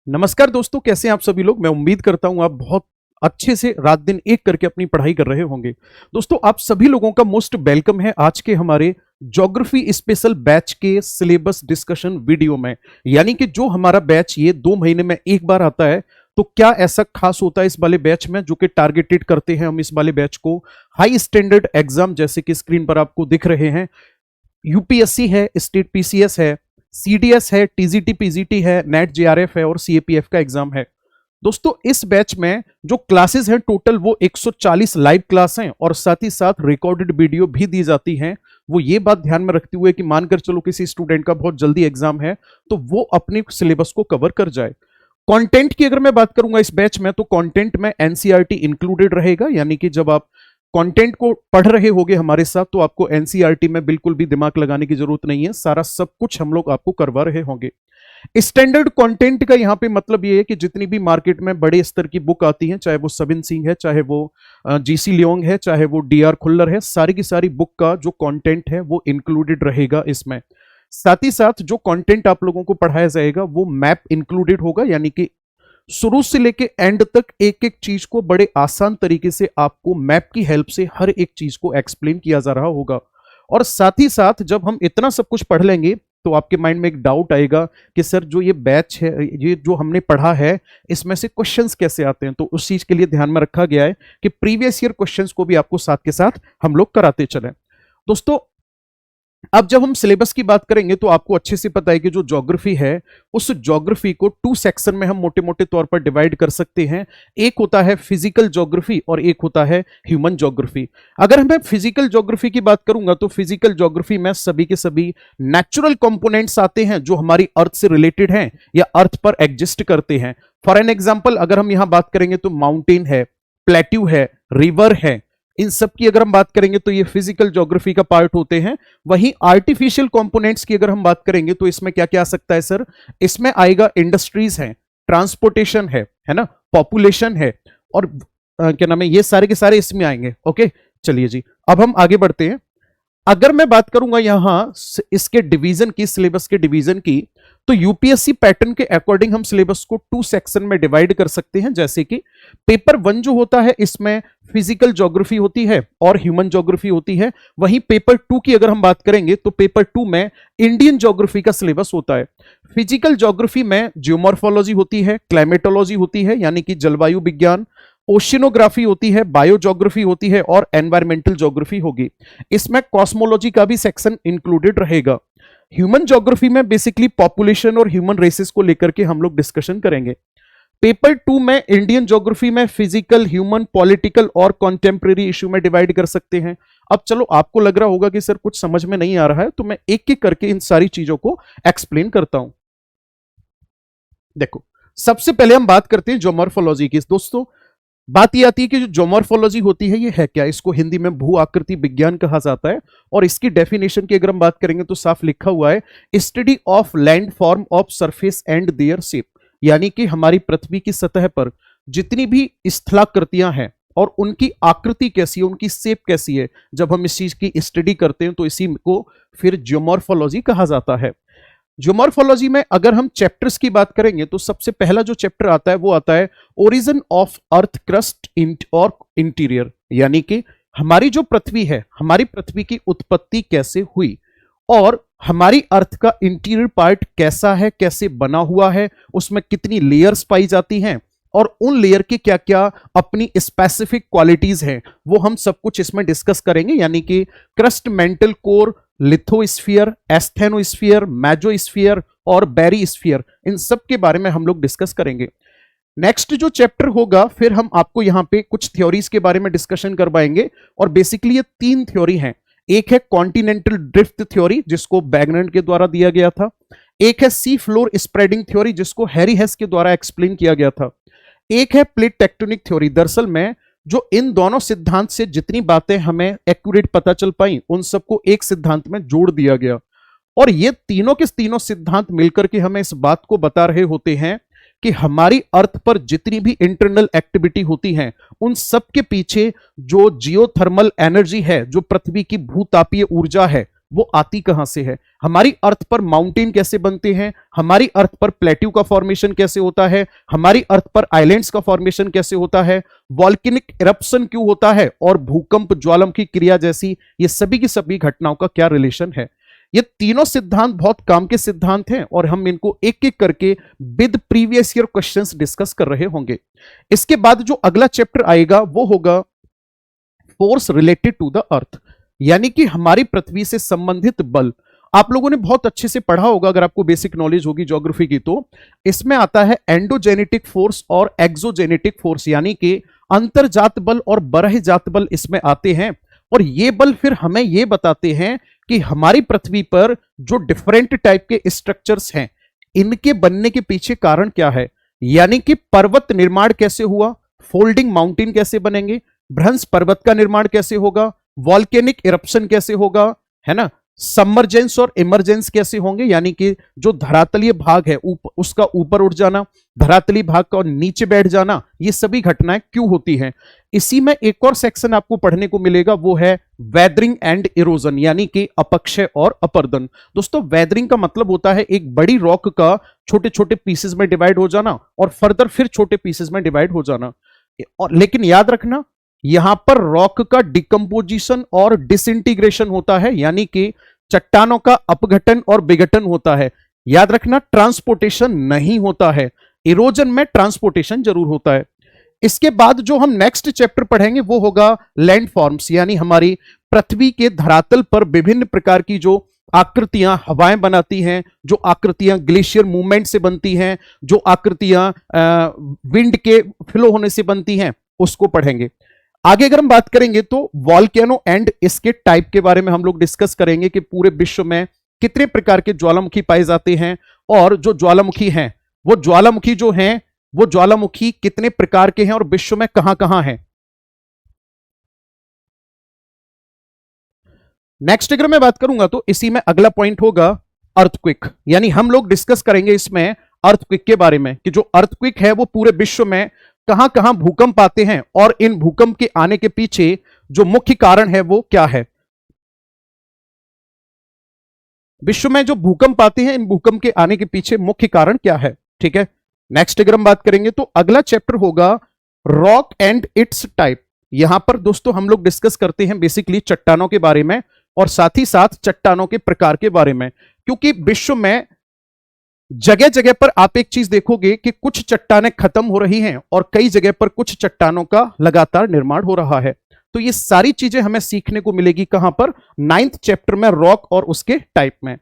नमस्कार दोस्तों, कैसे हैं आप सभी लोग। मैं उम्मीद करता हूं आप बहुत अच्छे से रात दिन एक करके अपनी पढ़ाई कर रहे होंगे। दोस्तों, आप सभी लोगों का मोस्ट वेलकम है आज के हमारे ज्योग्राफी स्पेशल बैच के सिलेबस डिस्कशन वीडियो में। यानी कि जो हमारा बैच ये 2 महीने में एक बार आता है, तो क्या ऐसा खास होता है इस वाले बैच में जो कि टारगेटेड करते हैं हम इस वाले बैच को हाई स्टैंडर्ड एग्जाम, जैसे कि स्क्रीन पर आपको दिख रहे हैं। यूपीएससी है, स्टेट पीसीएस है, सीडीएस है, टीजीटी पीजीटी है, नेट जेआरएफ है और सीएपीएफ का एग्जाम है। दोस्तों, इस बैच में जो क्लासेस हैं टोटल वो 140 लाइव क्लास हैं और साथ ही साथ रिकॉर्डेड वीडियो भी दी जाती हैं। वो ये बात ध्यान में रखते हुए कि मानकर चलो किसी स्टूडेंट का बहुत जल्दी एग्जाम है तो वो अपने सिलेबस को कवर कर जाए। कंटेंट की अगर मैं बात करूंगा इस बैच में, तो कंटेंट में एनसीईआरटी इंक्लूडेड रहेगा। यानी कि जब आप कंटेंट को पढ़ रहे होगे हमारे साथ तो आपको एनसीईआरटी में बिल्कुल भी दिमाग लगाने की जरूरत नहीं है, सारा सब कुछ हम लोग आपको करवा रहे होंगे। स्टैंडर्ड कंटेंट का यहां पे मतलब ये है कि जितनी भी मार्केट में बड़े स्तर की बुक आती हैं, चाहे वो सबिन सिंह है, चाहे वो जीसी लियोंग है, चाहे वो डीआर खुल्लर है, सारी की सारी बुक का जो कंटेंट है वो इंक्लूडेड रहेगा इसमें। साथ ही साथ जो कंटेंट आप लोगों को पढ़ाया जाएगा वो मैप इंक्लूडेड होगा। यानी कि शुरू से लेके एंड तक एक एक चीज को बड़े आसान तरीके से आपको मैप की हेल्प से हर एक चीज को एक्सप्लेन किया जा रहा होगा। और साथ ही साथ जब हम इतना सब कुछ पढ़ लेंगे तो आपके माइंड में एक डाउट आएगा कि सर जो ये बैच है, ये जो हमने पढ़ा है, इसमें से क्वेश्चंस कैसे आते हैं। तो उस चीज के लिए ध्यान में रखा गया है कि प्रीवियस ईयर क्वेश्चंस को भी आपको साथ के साथ हम लोग कराते चलें। दोस्तों, अब जब हम सिलेबस की बात करेंगे तो आपको अच्छे से पता है कि जो ज्योग्राफी है उस ज्योग्राफी को 2 सेक्शन में हम मोटे मोटे तौर पर डिवाइड कर सकते हैं। एक होता है फिजिकल ज्योग्राफी और एक होता है ह्यूमन ज्योग्राफी। अगर मैं फिजिकल ज्योग्राफी की बात करूंगा तो फिजिकल ज्योग्राफी में सभी के सभी नेचुरल कंपोनेंट्स आते हैं जो हमारी अर्थ से रिलेटेड हैं या अर्थ पर एग्जिस्ट करते हैं। फॉर एन एग्जाम्पल अगर हम यहां बात करेंगे तो माउंटेन है, प्लेट्यू है, रिवर है, इन सब की अगर हम बात करेंगे तो ये फिजिकल ज्योग्राफी का पार्ट होते हैं। वहीं आर्टिफिशियल कंपोनेंट्स की अगर हम बात करेंगे तो इसमें क्या क्या आ सकता है सर। इसमें आएगा इंडस्ट्रीज है, ट्रांसपोर्टेशन है ना, पॉपुलेशन है और क्या नाम है, ये सारे के सारे इसमें आएंगे। ओके, चलिए जी, अब हम आगे बढ़ते हैं। अगर मैं बात करूंगा यहां इसके डिवीजन की, सिलेबस के डिवीजन की, तो यूपीएससी पैटर्न के अकॉर्डिंग हम सिलेबस को 2 सेक्शन में डिवाइड कर सकते हैं। जैसे कि पेपर 1 जो होता है इसमें फिजिकल ज्योग्राफी होती है और ह्यूमन ज्योग्राफी होती है। वहीं पेपर 2 की अगर हम बात करेंगे तो पेपर 2 में इंडियन ज्योग्राफी का सिलेबस होता है। फिजिकल ज्योग्राफी में जियोमॉर्फोलॉजी होती है, क्लाइमेटोलॉजी होती है यानी कि जलवायु विज्ञान, ओशिनोग्राफी होती है, बायोज्योग्राफी होती है और एनवायरमेंटल ज्योग्राफी होगी। इसमें कॉस्मोलॉजी का भी सेक्शन इंक्लूडेड रहेगा। ह्यूमन ज्योग्राफी में बेसिकली पॉपुलेशन और ह्यूमन रेसेस को लेकर के हम लोग डिस्कशन करेंगे। पेपर 2 में इंडियन ज्योग्राफी में फिजिकल, ह्यूमन, पॉलिटिकल और कॉन्टेम्प्रेरी इशू में डिवाइड कर सकते हैं। अब चलो, आपको लग रहा होगा कि सर कुछ समझ में नहीं आ रहा है, तो मैं एक एक करके इन सारी चीजों को एक्सप्लेन करता हूं। देखो, सबसे पहले हम बात करते हैं ज्योमॉर्फोलॉजी की। दोस्तों, बात यह आती है कि जो ज्योमॉर्फोलॉजी होती है ये है क्या। इसको हिंदी में भू आकृति विज्ञान कहा जाता है और इसकी डेफिनेशन की अगर हम बात करेंगे तो साफ लिखा हुआ है, study of land form of surface and their shape. यानी कि हमारी पृथ्वी की सतह पर जितनी भी स्थलाकृतियां हैं और उनकी आकृति कैसी है, उनकी शेप कैसी है, जब हम इस चीज की स्टडी करते हैं तो इसी को फिर ज्योमॉर्फोलॉजी कहा जाता है। ज्योमॉर्फोलॉजी में अगर हम चैप्टर्स की बात करेंगे तो सबसे पहला जो चैप्टर आता है वो आता है ओरिजिन ऑफ अर्थ क्रस्ट और इंटीरियर। यानी कि हमारी जो पृथ्वी है, हमारी पृथ्वी की उत्पत्ति कैसे हुई और हमारी अर्थ का इंटीरियर पार्ट कैसा है, कैसे बना हुआ है, उसमें कितनी लेयर्स पाई जाती हैं और उन लेयर के क्या क्या अपनी स्पेसिफिक क्वालिटीज हैं, वो हम सब कुछ इसमें डिस्कस करेंगे। यानी कि crust, mantle core, lithosphere, asthenosphere, mesosphere और बैरीस्फीयर, इन सब के बारे में हम लोग डिस्कस करेंगे। नेक्स्ट जो चैप्टर होगा फिर हम आपको यहां पे कुछ थ्योरीज के बारे में डिस्कशन करवाएंगे और बेसिकली ये 3 थ्योरी हैं। एक है कॉन्टिनेंटल ड्रिफ्ट थ्योरी जिसको बैगनर के द्वारा दिया गया था, एक है सी फ्लोर स्प्रेडिंग थ्योरी जिसको हैरी हेस के द्वारा एक्सप्लेन किया गया था, एक है प्लेट टेक्टोनिक थ्योरी। दरअसल में जो इन दोनों सिद्धांत से जितनी बातें हमें एक्यूरेट पता चल पाई उन सबको एक सिद्धांत में जोड़ दिया गया और ये तीनों के तीनों सिद्धांत मिलकर के हमें इस बात को बता रहे होते हैं कि हमारी अर्थ पर जितनी भी इंटरनल एक्टिविटी होती है उन सब के पीछे जो जियोथर्मल एनर्जी है, जो पृथ्वी की भूतापीय ऊर्जा है, वो आती कहां से है, हमारी अर्थ पर माउंटेन कैसे बनते हैं, हमारी अर्थ पर प्लेट्यू का फॉर्मेशन कैसे होता है, हमारी अर्थ पर आइलैंड्स का फॉर्मेशन कैसे होता है, वॉल्केनिक इरप्शन क्यों होता है, और भूकंप, ज्वालामुखी क्रिया जैसी ये सभी की सभी घटनाओं का क्या रिलेशन है। ये तीनों सिद्धांत बहुत काम के सिद्धांत हैं और हम इनको एक एक करके with previous year questions discuss कर रहे होंगे। इसके बाद जो अगला चैप्टर आएगा वो होगा force related to the earth, यानी कि हमारी पृथ्वी से संबंधित बल। आप लोगों ने बहुत अच्छे से पढ़ा होगा, अगर आपको बेसिक नॉलेज होगी ज्योग्राफी की, तो इसमें आता है एंडोजेनेटिक फोर्स और एक्सोजेनेटिक फोर्स, यानी कि अंतरजात बल और बरहजात बल इसमें आते हैं। और ये बल फिर हमें ये बताते हैं कि हमारी पृथ्वी पर जो डिफरेंट टाइप के स्ट्रक्चर्स हैं इनके बनने के पीछे कारण क्या है, यानी कि पर्वत निर्माण कैसे हुआ, फोल्डिंग माउंटेन कैसे बनेंगे, भ्रंश पर्वत का निर्माण कैसे होगा, वॉल्केनिक इरप्शन कैसे होगा, है ना, सबमर्जेंस और इमरजेंस कैसे होंगे, यानी कि जो धरातलीय भाग है उसका ऊपर उठ जाना, धरातलीय भाग का नीचे बैठ जाना, ये सभी घटनाएं क्यों होती हैं। इसी में एक और सेक्शन आपको पढ़ने को मिलेगा, वो है वेदरिंग एंड इरोजन, यानी कि अपक्षय और अपरदन। दोस्तों वेदरिंग का मतलब होता है एक बड़ी रॉक का छोटे छोटे पीसेस में डिवाइड हो जाना और फर्दर फिर छोटे पीसेस में डिवाइड हो जाना। और लेकिन याद रखना यहां पर रॉक का डिकम्पोजिशन और डिसइंटीग्रेशन होता है, यानी कि चट्टानों का अपघटन और विघटन होता है। याद रखना ट्रांसपोर्टेशन नहीं होता है, इरोजन में ट्रांसपोर्टेशन जरूर होता है। इसके बाद जो हम नेक्स्ट चैप्टर पढ़ेंगे वो होगा लैंडफॉर्म्स, यानी हमारी पृथ्वी के धरातल पर विभिन्न प्रकार की जो आकृतियां हवाएं बनाती हैं, जो आकृतियां ग्लेशियर मूवमेंट से बनती हैं, जो आकृतियां विंड के फ्लो होने से बनती हैं, उसको पढ़ेंगे। आगे अगर हम बात करेंगे तो वॉल्केनो एंड इसके टाइप के बारे में हम लोग डिस्कस करेंगे कि पूरे विश्व में कितने प्रकार के ज्वालामुखी पाए जाते हैं, और जो ज्वालामुखी हैं वो ज्वालामुखी जो हैं वो ज्वालामुखी कितने प्रकार के हैं और विश्व में कहां कहां हैं। नेक्स्ट अगर मैं बात करूंगा तो इसी में अगला पॉइंट होगा अर्थक्विक, यानी हम लोग डिस्कस करेंगे इसमें अर्थक्विक के बारे में कि जो अर्थक्विक है वो पूरे विश्व में कहां कहां भूकंप आते हैं और इन भूकंप के आने के पीछे जो मुख्य कारण है वो क्या है। विश्व में जो भूकंप आते हैं इन भूकंप के आने के पीछे मुख्य कारण क्या है, ठीक है। नेक्स्ट अगर हम बात करेंगे तो अगला चैप्टर होगा रॉक एंड इट्स टाइप। यहां पर दोस्तों हम लोग डिस्कस करते हैं बेसिकली चट्टानों के बारे में और साथ ही साथ चट्टानों के प्रकार के बारे में, क्योंकि विश्व में जगह जगह पर आप एक चीज देखोगे कि कुछ चट्टानें खत्म हो रही हैं और कई जगह पर कुछ चट्टानों का लगातार निर्माण हो रहा है। तो ये सारी चीजें हमें सीखने को मिलेगी कहां पर, 9th चैप्टर में रॉक और उसके टाइप में।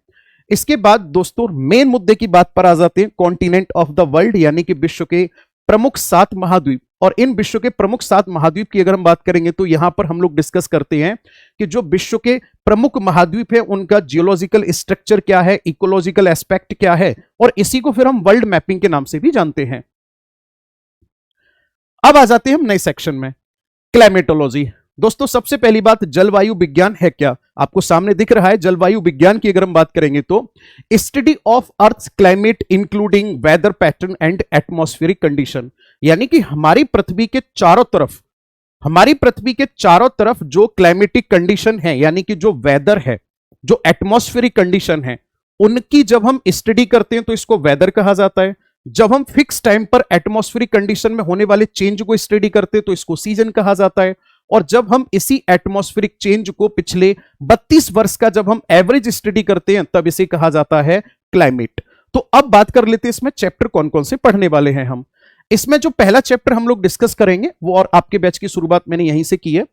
इसके बाद दोस्तों मेन मुद्दे की बात पर आ जाते हैं, कॉन्टिनेंट ऑफ द वर्ल्ड, यानी कि विश्व के प्रमुख 7 महाद्वीप। और इन विश्व के प्रमुख 7 महाद्वीप की अगर हम बात करेंगे तो यहां पर हम लोग डिस्कस करते हैं कि जो विश्व के प्रमुख महाद्वीप है उनका जियोलॉजिकल स्ट्रक्चर क्या है, इकोलॉजिकल एस्पेक्ट क्या है, और इसी को फिर हम वर्ल्ड मैपिंग के नाम से भी जानते हैं। अब आ जाते हैं हम नए सेक्शन में, क्लाइमेटोलॉजी। दोस्तों सबसे पहली बात, जलवायु विज्ञान है क्या, आपको सामने दिख रहा है। जलवायु विज्ञान की अगर हम बात करेंगे तो study of earth climate including weather pattern and atmospheric condition, यानी कि हमारी पृथ्वी के चारों तरफ जो क्लाइमेटिक कंडीशन है, यानी कि जो वेदर है, जो एटमॉस्फेरिक कंडीशन है, उनकी जब हम स्टडी करते हैं तो इसको वेदर कहा जाता है। जब हम फिक्स टाइम पर एटमॉस्फेरिक कंडीशन में होने वाले चेंज को स्टडी करते हैं तो इसको सीजन कहा जाता है। और जब हम इसी एटमॉस्फेरिक चेंज को पिछले 32 वर्ष का जब हम एवरेज स्टडी करते हैं तब इसे कहा जाता है क्लाइमेट। तो अब बात कर लेते हैं इसमें चैप्टर कौन कौन से पढ़ने वाले हैं हम। इसमें जो पहला चैप्टर हम लोग डिस्कस करेंगे वो, और आपके बैच की शुरुआत मैंने यहीं से की है,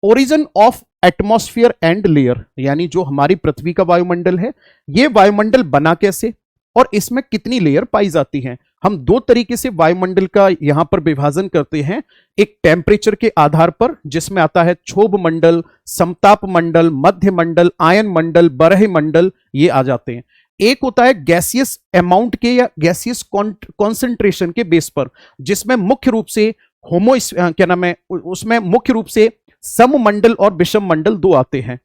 origin of atmosphere and layer, यानी जो हमारी पृथ्वी का वायुमंडल है ये वायुमंडल बना कैसे और इसमें कितनी लेयर पाई जाती हैं। हम 2 तरीके से वायुमंडल का यहां पर विभाजन करते हैं, एक टेम्परेचर के आधार पर जिसमें आता है क्षोभ मंडल, समताप मंडल, मध्य मंडल, आयन मंडल, बरह मंडल, ये आ जाते हैं। एक होता है गैसियस अमाउंट के या गैसियस कॉन्सेंट्रेशन के बेस पर, जिसमें मुख्य रूप से क्या नाम है, उसमें मुख्य रूप से सममंडल और विषम मंडल 2 आते हैं।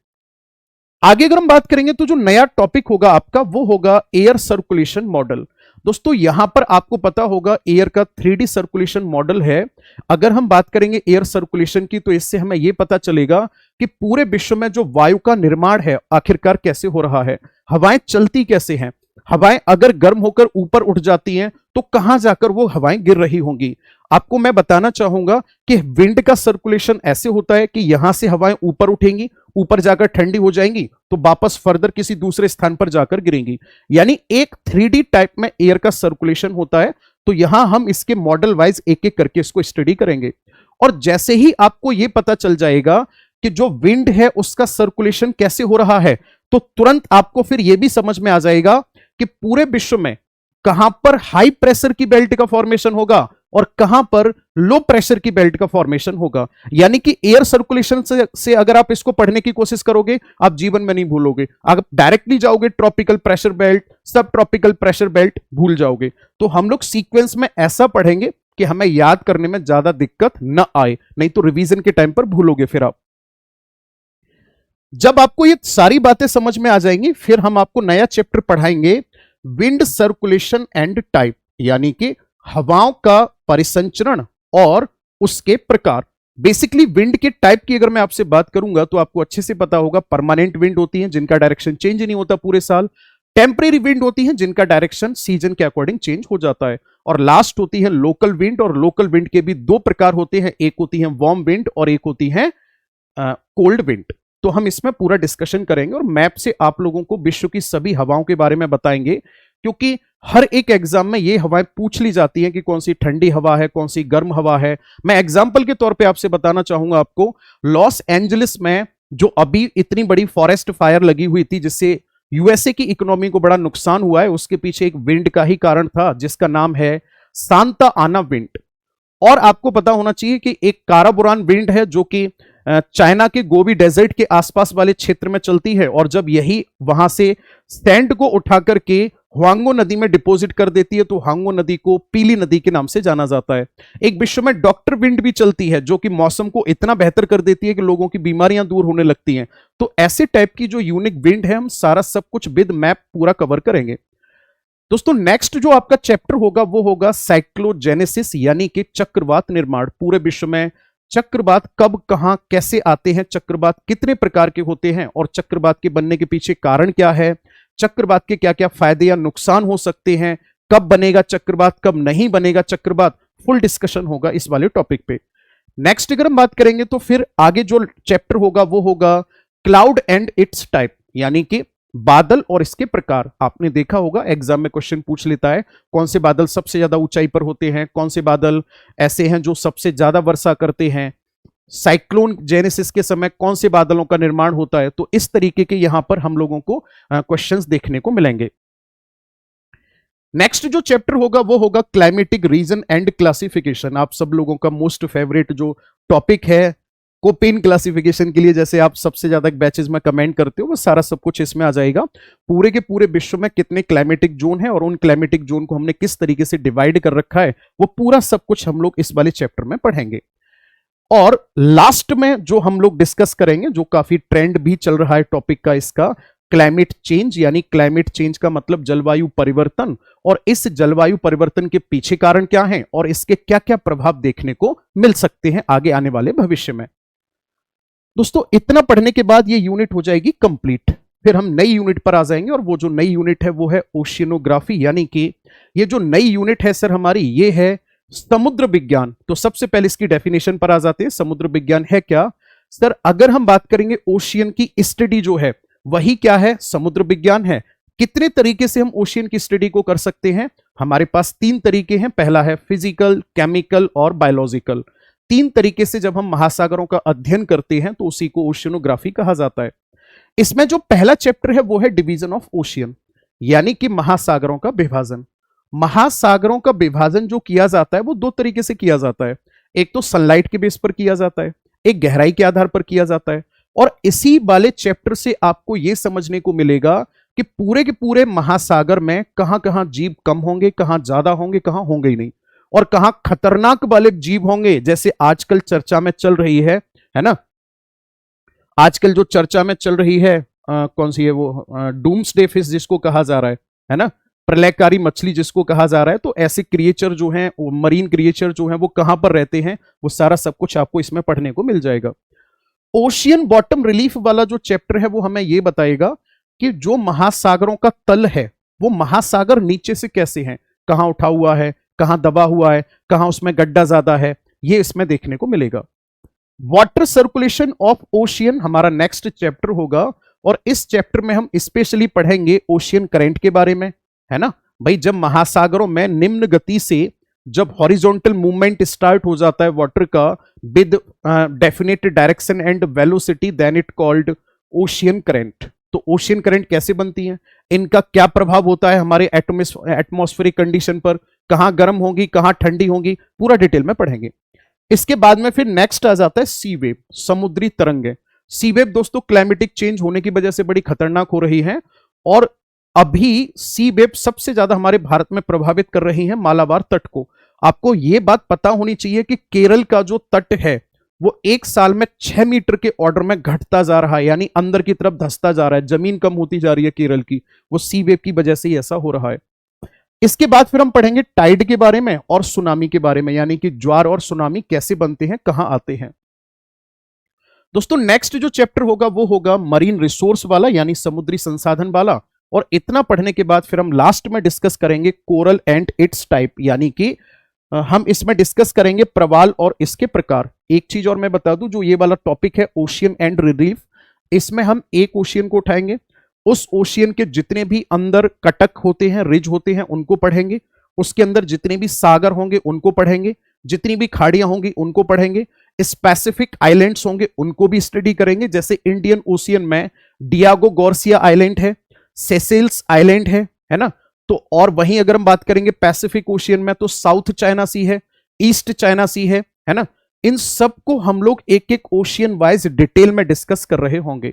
आगे अगर हम बात करेंगे तो जो नया टॉपिक होगा आपका वो होगा एयर सर्कुलेशन मॉडल। दोस्तों यहां पर आपको पता होगा एयर का 3D सर्कुलेशन मॉडल है। अगर हम बात करेंगे एयर सर्कुलेशन की तो इससे हमें यह पता चलेगा कि पूरे विश्व में जो वायु का निर्माण है आखिरकार कैसे हो रहा है, हवाएं चलती कैसे हैं, हवाएं अगर गर्म होकर ऊपर उठ जाती हैं तो कहां जाकर वो हवाएं गिर रही होंगी। आपको मैं बताना चाहूंगा कि विंड का सर्कुलेशन ऐसे होता है कि यहां से हवाएं ऊपर उठेंगी, ऊपर जाकर ठंडी हो जाएंगी तो वापस फर्दर किसी दूसरे स्थान पर जाकर गिरेंगी। यानी एक 3D टाइप में एयर का सर्कुलेशन होता है। तो यहां हम इसके मॉडल वाइज एक एक करके इसको स्टडी करेंगे और जैसे ही आपको यह पता चल जाएगा कि जो विंड है उसका सर्कुलेशन कैसे हो रहा है तो तुरंत आपको फिर यह भी समझ में आ जाएगा कि पूरे विश्व में कहां पर हाई प्रेशर की बेल्ट का फॉर्मेशन होगा और कहां पर लो प्रेशर की बेल्ट का फॉर्मेशन होगा। यानी कि एयर सर्कुलेशन से अगर आप इसको पढ़ने की कोशिश करोगे आप जीवन में नहीं भूलोगे। अगर डायरेक्टली जाओगे ट्रॉपिकल प्रेशर बेल्ट, सब ट्रॉपिकल प्रेशर बेल्ट भूल जाओगे। तो हम लोग सीक्वेंस में ऐसा पढ़ेंगे कि हमें याद करने में ज्यादा दिक्कत न आए, नहीं तो रिवीजन के टाइम पर भूलोगे। फिर आप जब आपको ये सारी बातें समझ में आ जाएंगी फिर हम आपको नया चैप्टर पढ़ाएंगे विंड सर्कुलेशन एंड टाइप, यानी कि हवाओं का परिसंचरण और उसके प्रकार। बेसिकली विंड के टाइप की अगर मैं आपसे बात करूंगा तो आपको अच्छे से पता होगा परमानेंट विंड होती है जिनका डायरेक्शन चेंज नहीं होता पूरे साल, टेम्परेरी विंड होती है जिनका डायरेक्शन सीजन के अकॉर्डिंग चेंज हो जाता है, और लास्ट होती है लोकल विंड। और लोकल विंड के भी दो प्रकार होते हैं, एक होती है वार्म विंड और एक होती है कोल्ड विंड। तो हम इसमें पूरा डिस्कशन करेंगे और मैप से आप लोगों को विश्व की सभी हवाओं के बारे में बताएंगे, क्योंकि हर एक एग्जाम में ये हवाएं पूछ ली जाती हैं कि कौन सी ठंडी हवा है, कौन सी गर्म हवा है। मैं एग्जाम्पल के तौर पे आपसे बताना चाहूंगा आपको, लॉस एंजलिस में जो अभी इतनी बड़ी फॉरेस्ट फायर लगी हुई थी जिससे यूएसए की इकोनॉमी को बड़ा नुकसान हुआ है, उसके पीछे एक विंड का ही कारण था जिसका नाम है सांता आना विंड। और आपको पता होना चाहिए कि एक काराबुरान विंड है जो कि चाइना के गोबी डेजर्ट के आसपास वाले क्षेत्र में चलती है, और जब यही वहां से सैंड को उठा करके हुआंगो नदी में डिपॉजिट कर देती है तो हुआंगो नदी को पीली नदी के नाम से जाना जाता है। एक विश्व में डॉक्टर विंड भी चलती है जो कि मौसम को इतना बेहतर कर देती है कि लोगों की बीमारियां दूर होने लगती हैं। तो ऐसे टाइप की जो यूनिक विंड है हम सारा सब कुछ विद मैप पूरा कवर करेंगे। दोस्तों नेक्स्ट जो आपका चैप्टर होगा वो होगा साइक्लोजेनेसिस, यानी कि चक्रवात निर्माण। पूरे विश्व में चक्रवात कब कहां कैसे आते हैं, चक्रवात कितने प्रकार के होते हैं और चक्रवात के बनने के पीछे कारण क्या है, चक्रवात के क्या क्या फायदे या नुकसान हो सकते हैं, कब बनेगा चक्रवात, कब नहीं बनेगा चक्रवात, फुल डिस्कशन होगा इस वाले टॉपिक पे। नेक्स्ट अगर हम बात करेंगे तो फिर आगे जो चैप्टर होगा वो होगा क्लाउड एंड इट्स टाइप, यानी कि बादल और इसके प्रकार। आपने देखा होगा एग्जाम में क्वेश्चन पूछ लेता है कौन से बादल सबसे ज्यादा ऊंचाई पर होते हैं, कौन से बादल ऐसे हैं जो सबसे ज्यादा वर्षा करते हैं, साइक्लोन जेनेसिस के समय कौन से बादलों का निर्माण होता है। तो इस तरीके के यहां पर हम लोगों को क्वेश्चंस देखने को मिलेंगे। नेक्स्ट जो चैप्टर होगा वो होगा क्लाइमेटिक रीजन एंड क्लासिफिकेशन। आप सब लोगों का मोस्ट फेवरेट जो टॉपिक है कोपेन क्लासिफिकेशन के लिए, जैसे आप सबसे ज्यादा बैचेस में कमेंट करते हो, वो सारा सब कुछ इसमें आ जाएगा। पूरे के पूरे विश्व में कितने क्लाइमेटिक जोन है और उन क्लाइमेटिक जोन को हमने किस तरीके से डिवाइड कर रखा है वो पूरा सब कुछ हम लोग इस वाले चैप्टर में पढ़ेंगे। और लास्ट में जो हम लोग डिस्कस करेंगे, जो काफी ट्रेंड भी चल रहा है टॉपिक का, इसका क्लाइमेट चेंज, यानी क्लाइमेट चेंज का मतलब जलवायु परिवर्तन, और इस जलवायु परिवर्तन के पीछे कारण क्या है और इसके क्या क्या प्रभाव देखने को मिल सकते हैं आगे आने वाले भविष्य में। दोस्तों इतना पढ़ने के बाद ये यूनिट हो जाएगी कंप्लीट। फिर हम नई यूनिट पर आ जाएंगे और वो जो नई यूनिट है वो है ओशियनोग्राफी, यानी कि ये जो नई यूनिट है सर हमारी ये है समुद्र विज्ञान। तो सबसे पहले इसकी डेफिनेशन पर आ जाते हैं। समुद्र विज्ञान है क्या सर? अगर हम बात करेंगे ओशियन की स्टडी जो है वही क्या है, समुद्र विज्ञान है। कितने तरीके से हम ओशियन की स्टडी को कर सकते हैं? हमारे पास तीन तरीके हैं। पहला है फिजिकल, केमिकल और बायोलॉजिकल। तीन तरीके से जब हम महासागरों का अध्ययन करते हैं तो उसी को ओशियनोग्राफी कहा जाता है। इसमें जो पहला चैप्टर है वो है डिवीजन ऑफ ओशियन, यानी कि महासागरों का विभाजन। महासागरों का विभाजन जो किया जाता है वो दो तरीके से किया जाता है। एक तो सनलाइट के बेस पर किया जाता है, एक गहराई के आधार पर किया जाता है। और इसी वाले चैप्टर से आपको यह समझने को मिलेगा कि पूरे के पूरे महासागर में कहां कहां जीव कम होंगे, कहां ज्यादा होंगे, कहां होंगे ही नहीं, और कहां खतरनाक वाले जीव होंगे। जैसे आजकल चर्चा में चल रही है ना, आजकल जो चर्चा में चल रही है कौन सी है वो, डूम्सडे फिश जिसको कहा जा रहा है ना, प्रलयकारी मछली जिसको कहा जा रहा है। तो ऐसे क्रिएचर जो हैं, मरीन क्रिएचर जो हैं, वो कहां पर रहते हैं, वो सारा सब कुछ आपको इसमें पढ़ने को मिल जाएगा। ओशियन बॉटम रिलीफ वाला जो चैप्टर है वो हमें ये बताएगा कि जो महासागरों का तल है वो महासागर नीचे से कैसे हैं, कहां उठा हुआ है, कहां दबा हुआ है, कहां उसमें गड्ढा ज्यादा है, ये इसमें देखने को मिलेगा। वाटर सर्कुलेशन ऑफ ओशियन हमारा नेक्स्ट चैप्टर होगा, और इस चैप्टर में हम स्पेशली पढ़ेंगे ओशियन करंट के बारे में, है ना भाई। जब महासागरों में निम्न गति से जब हॉरिजॉन्टल मूवमेंट स्टार्ट हो जाता है वाटर का with definite direction and velocity, then it called ocean current. तो ओशियन करंट कैसे बनती हैं, इनका क्या प्रभाव होता है हमारे एटमॉस्फेरिक कंडीशन पर, कहां गर्म होंगी कहां ठंडी होंगी, पूरा डिटेल में पढ़ेंगे। इसके बाद में फिर नेक्स्ट आ जाता है सी वेव, समुद्री तरंगे। सी वेव दोस्तों क्लाइमेटिक चेंज होने की वजह से बड़ी खतरनाक हो रही है, और अभी सी वेव सबसे ज्यादा हमारे भारत में प्रभावित कर रही है मालाबार तट को। आपको यह बात पता होनी चाहिए कि केरल का जो तट है वो एक साल में 6 मीटर के ऑर्डर में घटता जा रहा है, यानी अंदर की तरफ धंसता जा रहा है, जमीन कम होती जा रही है केरल की, वो सी वेव की वजह से ही ऐसा हो रहा है। इसके बाद फिर हम पढ़ेंगे टाइड के बारे में और सुनामी के बारे में, यानी कि ज्वार और सुनामी कैसे बनते हैं, कहां आते हैं। दोस्तों नेक्स्ट जो चैप्टर होगा वो होगा मरीन रिसोर्स वाला, यानी समुद्री संसाधन वाला। और इतना पढ़ने के बाद फिर हम लास्ट में डिस्कस करेंगे कोरल एंड इट्स टाइप, यानी कि हम इसमें डिस्कस करेंगे प्रवाल और इसके प्रकार। एक चीज और मैं बता दूं, जो ये वाला टॉपिक है ओशियन एंड रिलीफ, इसमें हम एक ओशियन को उठाएंगे, उस ओशियन के जितने भी अंदर कटक होते हैं, रिज होते हैं, उनको पढ़ेंगे, उसके अंदर जितने भी सागर होंगे उनको पढ़ेंगे, जितनी भी खाड़ियां होंगी उनको पढ़ेंगे, स्पेसिफिक आइलैंड्स होंगे उनको भी स्टडी करेंगे। जैसे इंडियन ओशियन में डियागो गार्सिया आइलैंड है, सेसेल्स आइलैंड है ना। तो और वहीं अगर हम बात करेंगे पैसिफिक ओशियन में तो साउथ चाइना सी है, ईस्ट चाइना सी है ना। इन सब को हम लोग एक एक ओशियन वाइज डिटेल में डिस्कस कर रहे होंगे।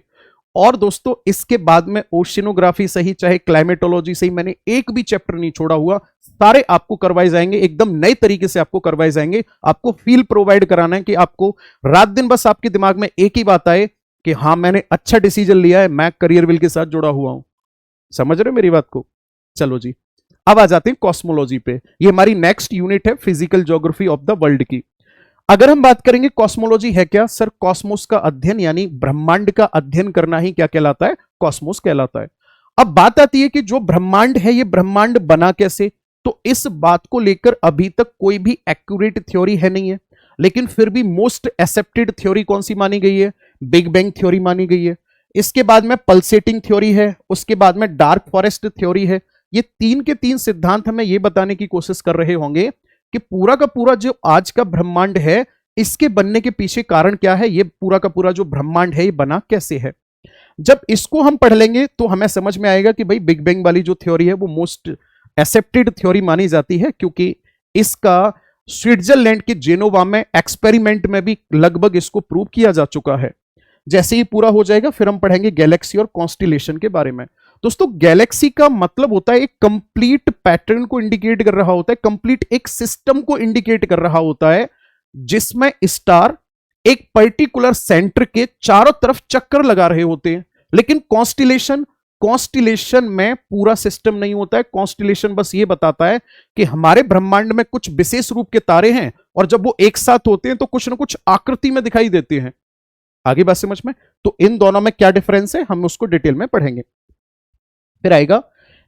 और दोस्तों इसके बाद में ओशियनोग्राफी सही चाहे क्लाइमेटोलॉजी सही, मैंने एक भी चैप्टर नहीं छोड़ा हुआ, सारे आपको करवाए जाएंगे, एकदम नए तरीके से आपको करवाए जाएंगे। आपको फील प्रोवाइड कराना है कि आपको रात दिन बस आपके दिमाग में एक ही बात आए कि हाँ मैंने अच्छा डिसीजन लिया है, मैं करियर विल के साथ जुड़ा हुआ हूं। समझ रहे हो मेरी बात को। चलो जी, अब आ जाते हैं कॉस्मोलॉजी पे। ये हमारी नेक्स्ट यूनिट है physical geography of the world की। अगर हम बात करेंगे कॉस्मोलॉजी है क्या, सर कॉस्मोस का अध्ययन यानी ब्रह्मांड का अध्ययन करना ही क्या कहलाता है, कॉस्मोस कहलाता है। अब बात आती है कि जो ब्रह्मांड है ये ब्रह्मांड बना कैसे, तो इस बात को लेकर अभी तक कोई भी एक्यूरेट थ्योरी है नहीं है, लेकिन फिर भी मोस्ट एक्सेप्टेड थ्योरी कौन सी मानी गई है, बिग बैंग थ्योरी मानी गई है। इसके बाद में पल्सेटिंग थ्योरी है, उसके बाद में डार्क फॉरेस्ट थ्योरी है। ये तीन के तीन सिद्धांत हमें ये बताने की कोशिश कर रहे होंगे कि पूरा का पूरा जो आज का ब्रह्मांड है इसके बनने के पीछे कारण क्या है, ये पूरा का पूरा जो ब्रह्मांड है ये बना कैसे है। जब इसको हम पढ़ लेंगे तो हमें समझ में आएगा कि भाई बिग बैंग वाली जो थ्योरी है वो मोस्ट एक्सेप्टेड थ्योरी मानी जाती है, क्योंकि इसका स्विट्जरलैंड के जेनोवा में एक्सपेरिमेंट में भी लगभग इसको प्रूव किया जा चुका है। जैसे ही पूरा हो जाएगा फिर हम पढ़ेंगे गैलेक्सी और कॉन्स्टिलेशन के बारे में। दोस्तों गैलेक्सी का मतलब होता है एक कंप्लीट पैटर्न को इंडिकेट कर रहा होता है, कंप्लीट एक सिस्टम को इंडिकेट कर रहा होता है, जिसमें स्टार एक पर्टिकुलर सेंटर के चारों तरफ चक्कर लगा रहे होते हैं। लेकिन कॉन्स्टिलेशन में पूरा सिस्टम नहीं होता है। कॉन्स्टिलेशन बस ये बताता है कि हमारे ब्रह्मांड में कुछ विशेष रूप के तारे हैं और जब वो एक साथ होते हैं तो कुछ ना कुछ आकृति में दिखाई देते हैं। आगे बात समझ में, तो इन दोनों में क्या डिफरेंस है हम उसको डिटेल में पढ़ेंगे। फिर आएगा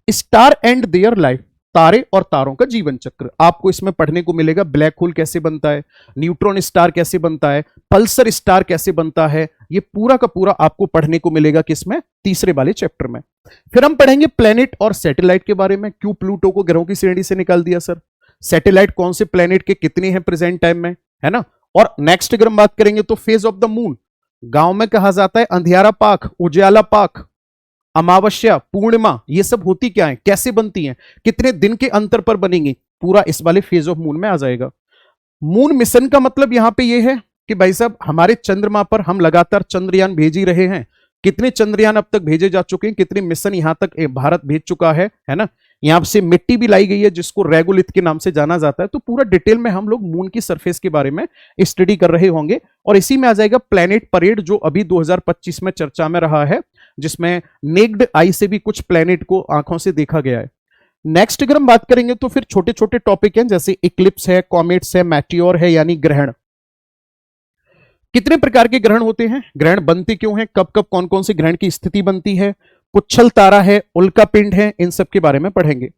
स्टार एंड देयर लाइफ, तारे और तारों का जीवन चक्र। आपको इसमें पढ़ने को मिलेगा ब्लैक होल कैसे बनता है, न्यूट्रॉन स्टार कैसे बनता है, पल्सर स्टार कैसे बनता है, ये पूरा का पूरा आपको पढ़ने को मिलेगा किसमें, तीसरे वाले चैप्टर में। फिर हम पढ़ेंगे प्लेनेट और सैटेलाइट के बारे में। क्यों प्लूटो को ग्रहों की श्रेणी से निकाल दिया सर, सैटेलाइट कौन से प्लेनेट के कितने हैं प्रेजेंट टाइम में, है ना। और नेक्स्ट अगर हम बात करेंगे तो फेज ऑफ द मून, गांव में कहा जाता है अंधियारा पाख, उजाला पाख, अमावस्या, पूर्णिमा, ये सब होती क्या है, कैसे बनती हैं, कितने दिन के अंतर पर बनेंगी, पूरा इस वाले फेज ऑफ मून में आ जाएगा। मून मिशन का मतलब यहां पे ये है कि भाई साहब हमारे चंद्रमा पर हम लगातार चंद्रयान भेज ही रहे हैं। कितने चंद्रयान अब तक भेजे जा चुके हैं, कितने मिशन यहां तक भारत भेज चुका है ना। यहां से मिट्टी भी लाई गई है जिसको रेगोलिथ के नाम से जाना जाता है। तो पूरा डिटेल में हम लोग मून की सरफेस के बारे में स्टडी कर रहे होंगे। और इसी में आ जाएगा प्लेनेट परेड, जो अभी 2025 में चर्चा में रहा है, जिसमें नेक्ड आई से भी कुछ प्लेनेट को आंखों से देखा गया है। नेक्स्ट अगर हम बात करेंगे तो फिर छोटे छोटे टॉपिक हैं, जैसे इक्लिप्स है, कॉमेट्स है, मैटियोर है यानी ग्रहण। कितने प्रकार के ग्रहण होते हैं, ग्रहण बनते क्यों हैं, कब कब कौन कौन से ग्रहण की स्थिति बनती है, पुच्छल तारा है, उल्का पिंड है, इन सब के बारे में पढ़ेंगे।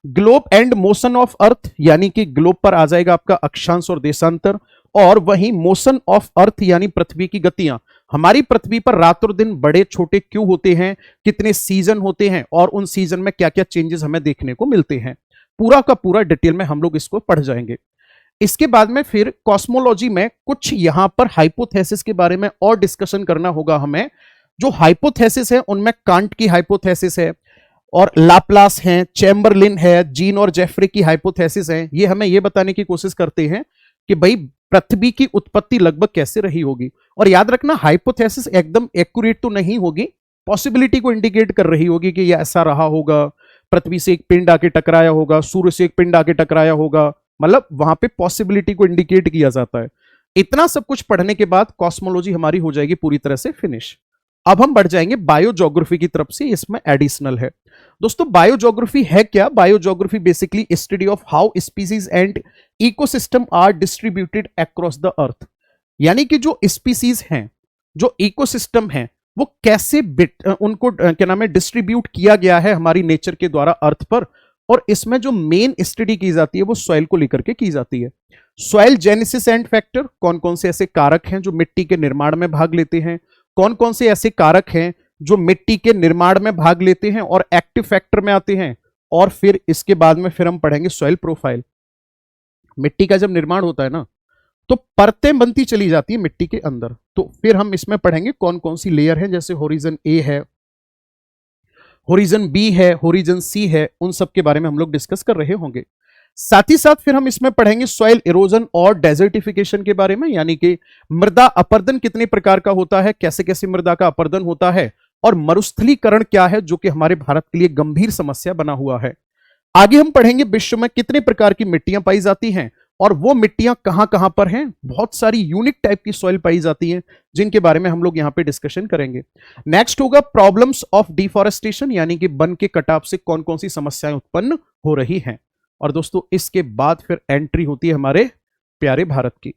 Globe and motion of earth, यानी कि ग्लोब पर आ जाएगा आपका अक्षांश और देशांतर, और वहीं मोशन ऑफ अर्थ यानी पृथ्वी की गतियां। हमारी पृथ्वी पर रात और दिन बड़े छोटे क्यों होते हैं, कितने सीजन होते हैं और उन सीजन में क्या क्या चेंजेस हमें देखने को मिलते हैं, पूरा का पूरा डिटेल में हम लोग इसको पढ़ जाएंगे। इसके बाद में फिर कॉस्मोलॉजी में कुछ यहां पर हाइपोथेसिस के बारे में और डिस्कशन करना होगा हमें। जो हाइपोथेसिस है उनमें कांट की हाइपोथेसिस है, और लाप्लास है, चैम्बरलिन है, जीन और जेफरी की हाइपोथेसिस है। ये हमें ये बताने की कोशिश करते हैं कि भाई पृथ्वी की उत्पत्ति लगभग कैसे रही होगी। और याद रखना, हाइपोथेसिस एकदम एक्यूरेट तो नहीं होगी, पॉसिबिलिटी को इंडिकेट कर रही होगी कि यह ऐसा रहा होगा, पृथ्वी से एक पिंड आके टकराया होगा, सूर्य से एक पिंड आके टकराया होगा, मतलब वहां पे पॉसिबिलिटी को इंडिकेट किया जाता है। इतना सब कुछ पढ़ने के बाद कॉस्मोलॉजी हमारी हो जाएगी पूरी तरह से फिनिश। अब हम बढ़ जाएंगे बायोज्योग्राफी की तरफ से, इसमें एडिशनल है। दोस्तों बायोज्योग्राफी है क्या, biogeography basically study of how species and ecosystem are distributed across the earth. यानी कि जो स्पीसीज हैं, जो इकोसिस्टम हैं, वो कैसे उनको क्या नाम है डिस्ट्रीब्यूट किया गया है हमारी नेचर के द्वारा अर्थ पर। और इसमें जो मेन स्टडी की जाती है वो सॉइल को लेकर के की जाती है। सॉइल जेनेसिस एंड फैक्टर, कौन कौन से ऐसे कारक हैं जो मिट्टी के निर्माण में भाग लेते हैं, कौन कौन से ऐसे कारक हैं जो मिट्टी के निर्माण में भाग लेते हैं और एक्टिव फैक्टर में आते हैं। और फिर इसके बाद में फिर हम पढ़ेंगे सॉइल प्रोफाइल। मिट्टी का जब निर्माण होता है ना, तो परतें बनती चली जाती है मिट्टी के अंदर। तो फिर हम इसमें पढ़ेंगे कौन कौन सी लेयर है, जैसे होरिजन ए है, होरिजन बी है, होरिजन सी है, उन सब के बारे में हम लोग डिस्कस कर रहे होंगे। साथ ही साथ फिर हम इसमें पढ़ेंगे सॉइल इरोजन और डेजर्टिफिकेशन के बारे में, यानी कि मृदा अपरदन कितने प्रकार का होता है, कैसे कैसे मृदा का अपरदन होता है, और मरुस्थलीकरण क्या है जो कि हमारे भारत के लिए गंभीर समस्या बना हुआ है। आगे हम पढ़ेंगे विश्व में कितने प्रकार की मिट्टियां पाई जाती हैं और वो मिट्टियां कहां कहां पर हैं। बहुत सारी यूनिक टाइप की सॉइल पाई जाती हैं जिनके बारे में हम लोग यहां पे डिस्कशन करेंगे। नेक्स्ट होगा प्रॉब्लम्स ऑफ डिफॉरेस्टेशन, यानी कि वन के कटाव से कौन कौन सी समस्याएं उत्पन्न हो रही हैं। और दोस्तों इसके बाद फिर एंट्री होती है हमारे प्यारे भारत की।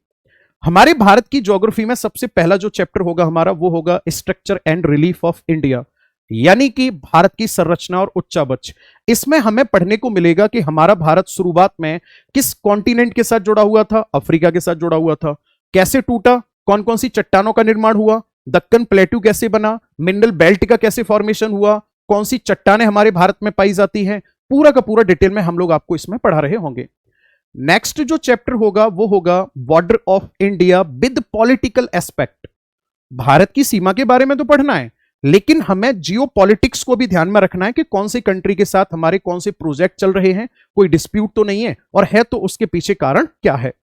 हमारे भारत की ज्योग्राफी में सबसे पहला जो चैप्टर होगा हमारा वो होगा structure and relief of India, यानी कि भारत की संरचना और उच्चावच। इसमें हमें पढ़ने को मिलेगा कि हमारा भारत शुरुआत में किस कॉन्टिनेंट के साथ जुड़ा हुआ था, अफ्रीका के साथ जुड़ा हुआ था, कैसे टूटा, कौन कौन सी चट्टानों का निर्माण हुआ, दक्कन प्लेट्यू कैसे बना, मिनरल बेल्ट का कैसे फॉर्मेशन हुआ, कौन सी चट्टानें हमारे भारत में पाई जाती हैं, पूरा का पूरा डिटेल में हम लोग आपको इसमें पढ़ा रहे होंगे। नेक्स्ट जो चैप्टर होगा वो होगा border of India with political aspect. Bharat की सीमा के बारे में तो पढ़ना है, लेकिन हमें जियो पॉलिटिक्स को भी ध्यान में रखना है कि कौन सी कंट्री के साथ हमारे कौन से प्रोजेक्ट चल रहे हैं, कोई डिस्प्यूट तो नहीं है, और है तो उसके पीछे कारण क्या है।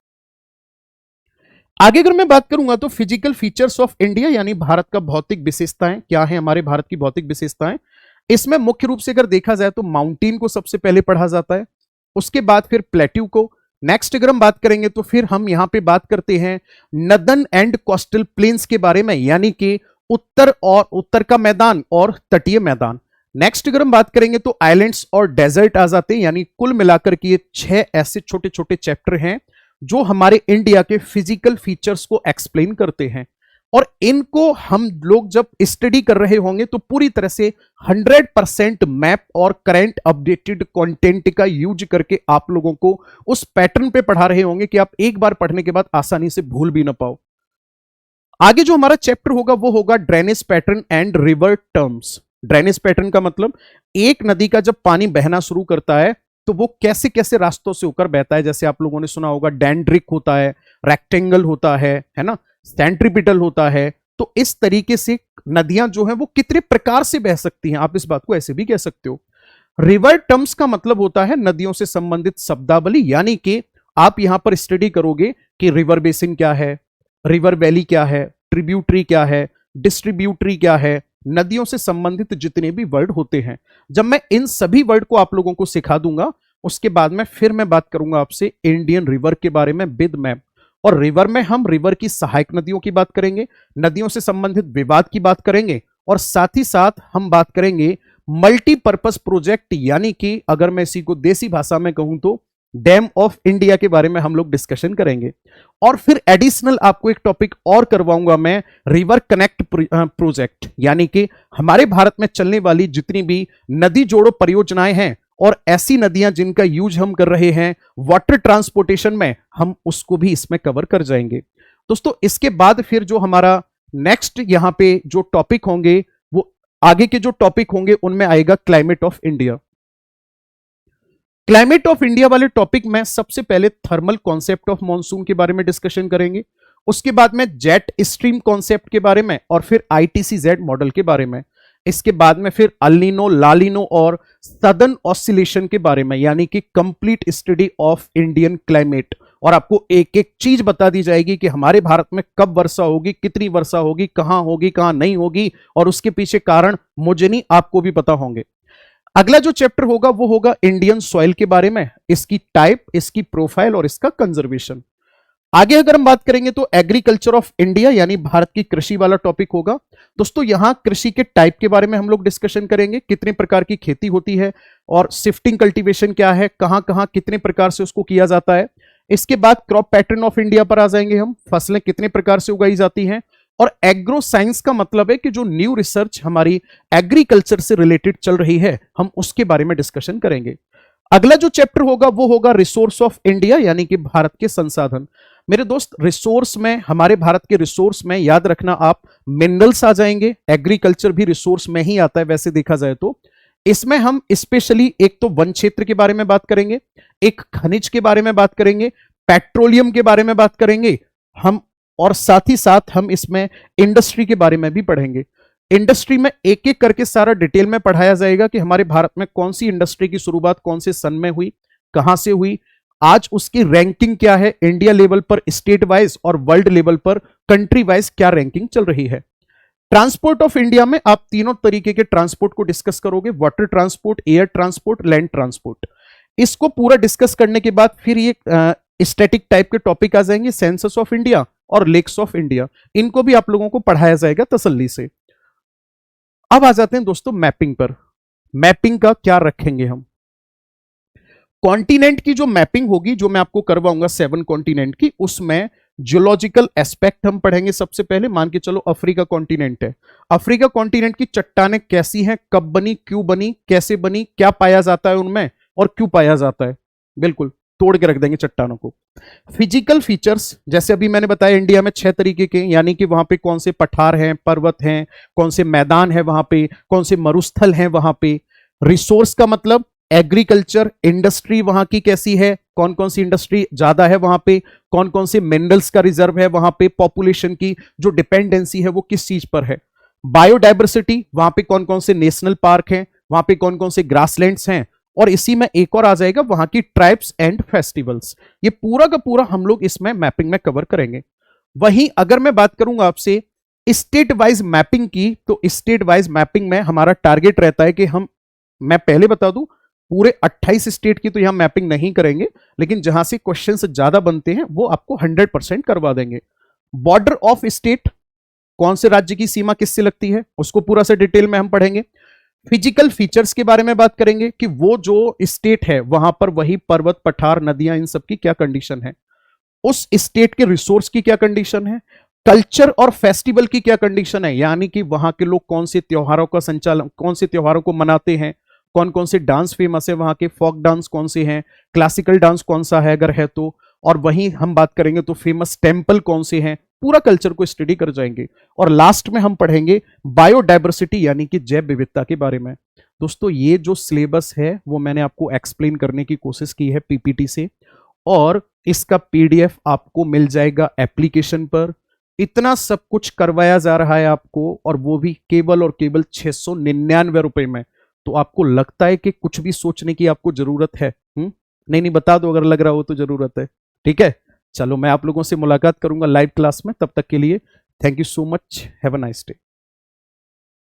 आगे अगर मैं बात करूंगा तो फिजिकल फीचर्स ऑफ इंडिया, यानी भारत का भौतिक विशेषताएं क्या है, हमारे भारत की भौतिक विशेषताएं। इसमें मुख्य रूप से अगर देखा जाए तो माउंटेन को सबसे पहले पढ़ा जाता है, उसके बाद फिर प्लेट्यू को। नेक्स्ट अगर हम बात करेंगे तो फिर हम यहां पे बात करते हैं नदन एंड कोस्टल प्लेन्स के बारे में, यानी कि उत्तर का मैदान और तटीय मैदान। नेक्स्ट अगर हम बात करेंगे तो आइलैंड्स और डेजर्ट आ जाते हैं, यानी कुल मिलाकर के ये 6 ऐसे छोटे छोटे चैप्टर हैं जो हमारे इंडिया के फिजिकल फीचर्स को एक्सप्लेन करते हैं। और इनको हम लोग जब स्टडी कर रहे होंगे तो पूरी तरह से 100% मैप और करंट अपडेटेड कंटेंट का यूज करके आप लोगों को उस पैटर्न पे पढ़ा रहे होंगे कि आप एक बार पढ़ने के बाद आसानी से भूल भी ना पाओ। आगे जो हमारा चैप्टर होगा वो होगा drainage pattern and river terms. Drainage pattern का मतलब एक नदी का जब पानी बहना शुरू करता है तो वो कैसे कैसे रास्तों से होकर बहता है। जैसे आप लोगों ने सुना होगा डेंड्रिक होता है, रेक्टेंगल होता है ना, सेंट्रीपिटल होता है। तो इस तरीके से नदियां जो हैं वो कितने प्रकार से बह सकती हैं, आप इस बात को ऐसे भी कह सकते हो। रिवर टर्म्स का मतलब होता है नदियों से संबंधित शब्दावली, यानी कि आप यहां पर स्टडी करोगे कि रिवर बेसिन क्या है, रिवर वैली क्या है, ट्रिब्यूटरी क्या है, डिस्ट्रीब्यूटरी क्या है, नदियों से संबंधित जितने भी वर्ड होते हैं। जब मैं इन सभी वर्ड को आप लोगों को सिखा दूंगा उसके बाद में फिर मैं बात करूंगा आपसे इंडियन रिवर के बारे में विद मैप। और रिवर में हम रिवर की सहायक नदियों की बात करेंगे, नदियों से संबंधित विवाद की बात करेंगे, और साथ ही साथ हम बात करेंगे मल्टीपर्पज प्रोजेक्ट, यानी कि अगर मैं इसी को देसी भाषा में कहूं तो डैम ऑफ इंडिया के बारे में हम लोग डिस्कशन करेंगे। और फिर एडिशनल आपको एक टॉपिक और करवाऊंगा मैं, रिवर कनेक्ट प्रोजेक्ट, यानी कि हमारे भारत में चलने वाली जितनी भी नदी जोड़ो परियोजनाएं हैं और ऐसी नदियां जिनका यूज हम कर रहे हैं वाटर ट्रांसपोर्टेशन में, हम उसको भी इसमें कवर कर जाएंगे। दोस्तों इसके बाद फिर जो हमारा नेक्स्ट यहां पे जो टॉपिक होंगे, वो आगे के जो टॉपिक होंगे उनमें आएगा climate of India. Climate of India वाले टॉपिक में सबसे पहले थर्मल कॉन्सेप्ट ऑफ मॉनसून के बारे में डिस्कशन करेंगे, उसके बाद में जेट स्ट्रीम कॉन्सेप्ट के बारे में, और फिर ITCZ मॉडल के बारे में। इसके बाद में फिर अल्नीनो, लालिनो और सदर्न ऑसिलेशन के बारे में, यानी कि complete study of Indian climate. और आपको एक एक चीज बता दी जाएगी कि हमारे भारत में कब वर्षा होगी, कितनी वर्षा होगी, कहां नहीं होगी, और उसके पीछे कारण मुझे नहीं, आपको भी पता होंगे। अगला जो चैप्टर होगा वो होगा इंडियन सॉइल के बारे में, इसकी टाइप, इसकी प्रोफाइल और इसका कंजर्वेशन। आगे अगर हम बात करेंगे तो एग्रीकल्चर ऑफ इंडिया, यानी भारत की कृषि वाला टॉपिक होगा। दोस्तों यहां कृषि के टाइप के बारे में हम लोग डिस्कशन करेंगे, कितने प्रकार की खेती होती है और शिफ्टिंग कल्टीवेशन क्या है, कहां कहां कितने प्रकार से उसको किया जाता है। इसके बाद क्रॉप पैटर्न ऑफ इंडिया पर आ जाएंगे हम, फसलें कितने प्रकार से उगाई जाती हैं। और एग्रो साइंस का मतलब है कि जो न्यू रिसर्च हमारी एग्रीकल्चर से रिलेटेड चल रही है, हम उसके बारे में डिस्कशन करेंगे। अगला जो चैप्टर होगा वो होगा रिसोर्स ऑफ इंडिया, यानी कि भारत के संसाधन। मेरे दोस्त रिसोर्स में, हमारे भारत के रिसोर्स में याद रखना आप, मिनरल्स आ जाएंगे, एग्रीकल्चर भी रिसोर्स में ही आता है वैसे देखा जाए तो। इसमें हम स्पेशली एक तो वन क्षेत्र के बारे में बात करेंगे, एक खनिज के बारे में बात करेंगे, पेट्रोलियम के बारे में बात करेंगे हम, और साथ ही साथ हम इसमें इंडस्ट्री के बारे में भी पढ़ेंगे। इंडस्ट्री में एक एक करके सारा डिटेल में पढ़ाया जाएगा कि हमारे भारत में कौन सी इंडस्ट्री की शुरुआत कौन से सन में हुई, कहां से हुई, आज उसकी रैंकिंग क्या है, इंडिया लेवल पर, स्टेट वाइज और वर्ल्ड लेवल पर कंट्री वाइज क्या रैंकिंग चल रही है। ट्रांसपोर्ट ऑफ इंडिया में आप तीनों तरीके के ट्रांसपोर्ट को डिस्कस करोगे, water transport, air transport, land transport. इसको पूरा डिस्कस करने के बाद फिर ये स्टैटिक टाइप के टॉपिक आ जाएंगे, सेंसस ऑफ इंडिया और लेक्स ऑफ इंडिया, इनको भी आप लोगों को पढ़ाया जाएगा तसल्ली से। अब आ जाते हैं दोस्तों मैपिंग पर। मैपिंग का क्या रखेंगे हम, कॉन्टिनेंट की जो मैपिंग होगी, जो मैं आपको करवाऊंगा 7 कॉन्टिनेंट की, उसमें जियोलॉजिकल एस्पेक्ट हम पढ़ेंगे। सबसे पहले मान के चलो अफ्रीका कॉन्टिनेंट है, अफ्रीका कॉन्टिनेंट की चट्टानें कैसी हैं, कब बनी, क्यों बनी, कैसे बनी, क्या पाया जाता है उनमें और क्यों पाया जाता है, बिल्कुल तोड़ के रख देंगे चट्टानों को। फिजिकल फीचर्स, जैसे अभी मैंने बताया इंडिया में 6 तरीके के, यानी कि वहां पे कौन से पठार हैं, पर्वत हैं, कौन से मैदान है वहां पे, कौन से मरुस्थल हैं वहां पे। रिसोर्स का मतलब एग्रीकल्चर, इंडस्ट्री वहां की कैसी है, कौन कौन सी इंडस्ट्री ज्यादा है वहां पे, कौन कौन से मिनरल्स का रिजर्व है वहां पे, पॉपुलेशन की जो डिपेंडेंसी है वो किस चीज पर है। बायोडाइवर्सिटी, वहां पे कौन कौन से नेशनल पार्क हैं, वहां पे कौन कौन से ग्रासलैंड्स हैं, और इसी में एक और आ जाएगा वहां की ट्राइब्स एंड फेस्टिवल्स। ये पूरा का पूरा हम लोग इसमें मैपिंग में कवर करेंगे। वहीं अगर मैं बात करूंगा आपसे स्टेट वाइज मैपिंग की, तो स्टेट वाइज मैपिंग में हमारा टारगेट रहता है कि हम, मैं पहले बता दूं, पूरे 28 स्टेट की तो यहां मैपिंग नहीं करेंगे, लेकिन जहां से क्वेश्चंस ज्यादा बनते हैं वो आपको 100% करवा देंगे। बॉर्डर ऑफ स्टेट, कौन से राज्य की सीमा किससे लगती है, उसको पूरा से डिटेल में हम पढ़ेंगे। फिजिकल फीचर्स के बारे में बात करेंगे कि वो जो स्टेट है वहां पर वही पर्वत, पठार, नदियां, इन सब की क्या कंडीशन है, उस स्टेट के रिसोर्स की क्या कंडीशन है, कल्चर और फेस्टिवल की क्या कंडीशन है, यानी कि वहां के लोग कौन से त्योहारों का संचालन, कौन से त्योहारों को मनाते हैं, कौन कौन से डांस फेमस है वहां के, फोक डांस कौन से हैं, क्लासिकल डांस कौन सा है अगर है तो, और वहीं हम बात करेंगे तो फेमस टेम्पल कौन से हैं, पूरा कल्चर को स्टडी कर जाएंगे। और लास्ट में हम पढ़ेंगे बायोडाइवर्सिटी, यानी कि जैव विविधता के बारे में। दोस्तों ये जो सिलेबस है वो मैंने आपको एक्सप्लेन करने की कोशिश की है पीपीटी से, और इसका पीडीएफ आपको मिल जाएगा एप्लीकेशन पर। इतना सब कुछ करवाया जा रहा है आपको, और वो भी केवल और केवल 699 रुपए में। तो आपको लगता है कि कुछ भी सोचने की आपको जरूरत है? नहीं नहीं, बता दो अगर लग रहा हो तो जरूरत है। ठीक है, चलो मैं आप लोगों से मुलाकात करूंगा लाइव क्लास में। तब तक के लिए thank you so much, have a nice day.